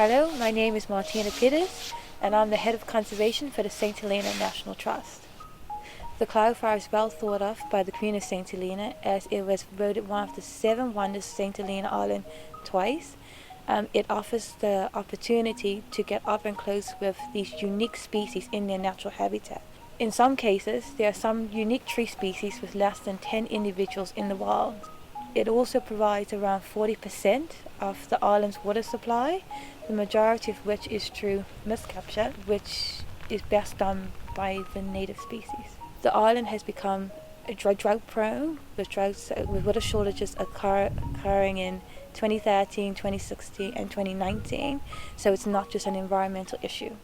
Hello, my name is Martina Peters and I'm the Head of Conservation for the St Helena National Trust. The cloud fire is well thought of by the Queen of St Helena as it was voted one of the 7 wonders of St Helena Island twice. It offers the opportunity to get up and close with these unique species in their natural habitat. In some cases, there are some unique tree species with less than 10 individuals in the wild. It also provides around 40% of the island's water supply, the majority of which is through mist capture, which is best done by the native species. The island has become drought prone, with water shortages occurring in 2013, 2016 and 2019, so it's not just an environmental issue.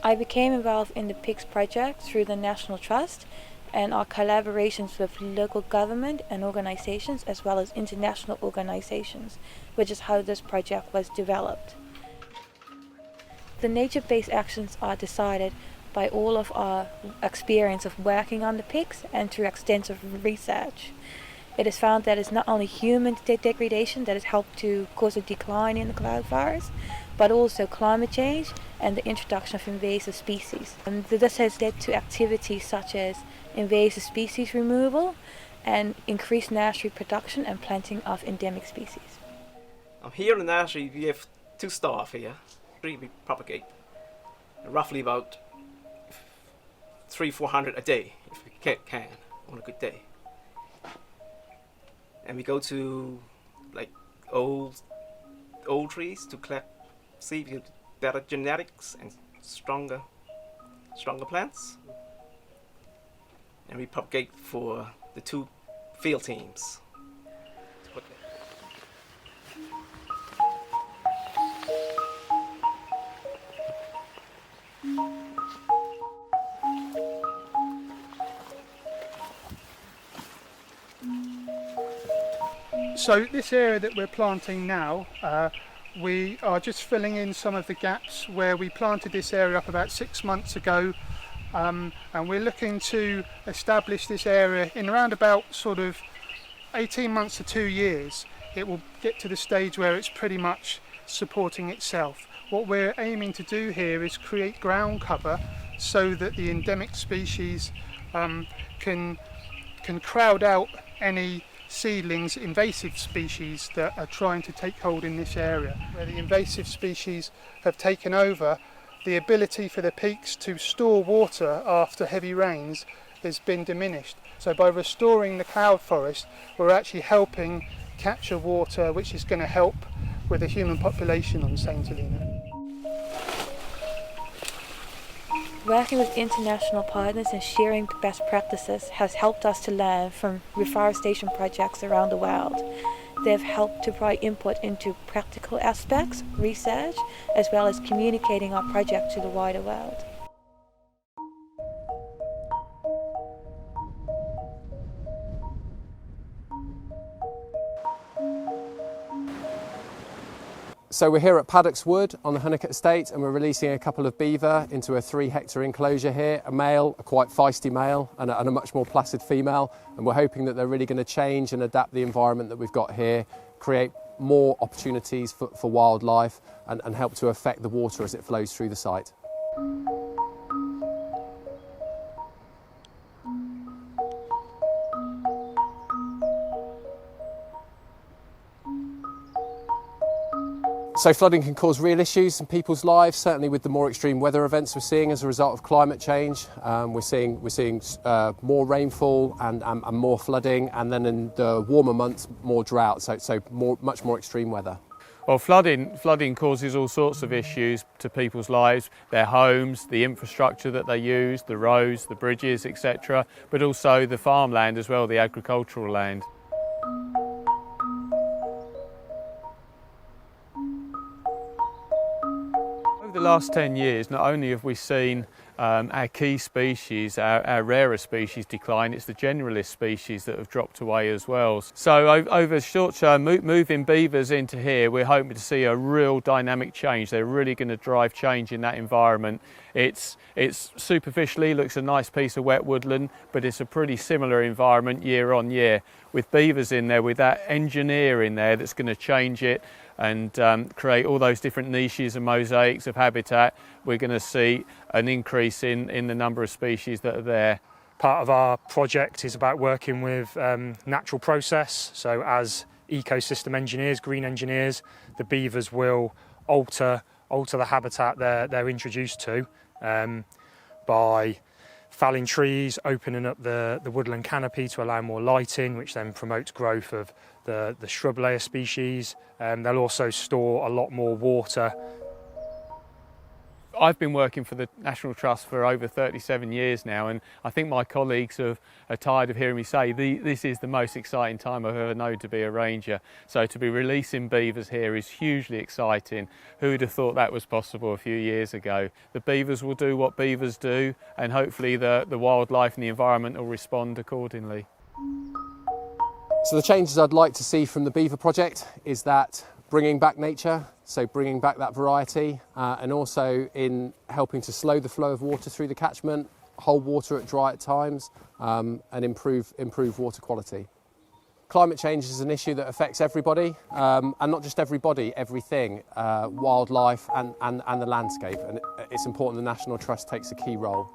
I became involved in the PIGS project through the National Trust and our collaborations with local government and organizations as well as international organizations, which is how this project was developed. The nature-based actions are decided by all of our experience of working on the PIGS and through extensive research. It is found that it's not only human degradation that has helped to cause a decline in the cloud fires, but also climate change and the introduction of invasive species. And this has led to activities such as invasive species removal and increased nursery production and planting of endemic species. Here in the nursery we have 2 staff here. We propagate roughly about 300-400 a day if we can on a good day. And we go to like old trees to collect seed with better genetics and stronger plants. And we propagate for the 2 field teams. So this area that we're planting now, we are just filling in some of the gaps where we planted this area up about 6 months ago, and we're looking to establish this area in around about sort of 18 months to 2 years. It will get to the stage where it's pretty much supporting itself. What we're aiming to do here is create ground cover so that the endemic species can crowd out any seedlings, invasive species that are trying to take hold in this area. Where the invasive species have taken over, the ability for the peaks to store water after heavy rains has been diminished. So by restoring the cloud forest, we're actually helping capture water, which is going to help with the human population on St Helena. Working with international partners and sharing best practices has helped us to learn from reforestation projects around the world. They have helped to provide input into practical aspects, research, as well as communicating our project to the wider world. So we're here at Paddocks Wood on the Hunnicutt Estate and we're releasing a couple of beaver into a 3-hectare enclosure here, a male, a quite feisty male and a much more placid female, and we're hoping that they're really going to change and adapt the environment that we've got here, create more opportunities for wildlife and help to affect the water as it flows through the site. So flooding can cause real issues in people's lives, certainly with the more extreme weather events we're seeing as a result of climate change. We're seeing more rainfall and more flooding, and then in the warmer months more drought, so much more extreme weather. Well, flooding causes all sorts of issues to people's lives, their homes, the infrastructure that they use, the roads, the bridges, etc., but also the farmland as well, the agricultural land. Over the last 10 years, not only have we seen our key species, our rarer species decline, it's the generalist species that have dropped away as well. So over the short term, moving beavers into here, we're hoping to see a real dynamic change. They're really going to drive change in that environment. It's superficially looks a nice piece of wet woodland, but it's a pretty similar environment year on year. With beavers in there, with that engineer in there that's going to change it and create all those different niches and mosaics of habitat, we're going to see an increase in the number of species that are there. Part of our project is about working with natural process. So as ecosystem engineers, green engineers, the beavers will alter the habitat they're introduced to by felling trees, opening up the woodland canopy to allow more light in, which then promotes growth of the shrub layer species. They'll also store a lot more water. I've been working for the National Trust for over 37 years now, and I think my colleagues are tired of hearing me say this is the most exciting time I've ever known to be a ranger. So to be releasing beavers here is hugely exciting. Who would have thought that was possible a few years ago? The beavers will do what beavers do, and hopefully the wildlife and the environment will respond accordingly. So the changes I'd like to see from the beaver project is that bringing back nature, so bringing back that variety, and also in helping to slow the flow of water through the catchment, hold water at dry at times, and improve water quality. Climate change is an issue that affects everybody, and not just everybody, everything, wildlife and the landscape, and it's important the National Trust takes a key role.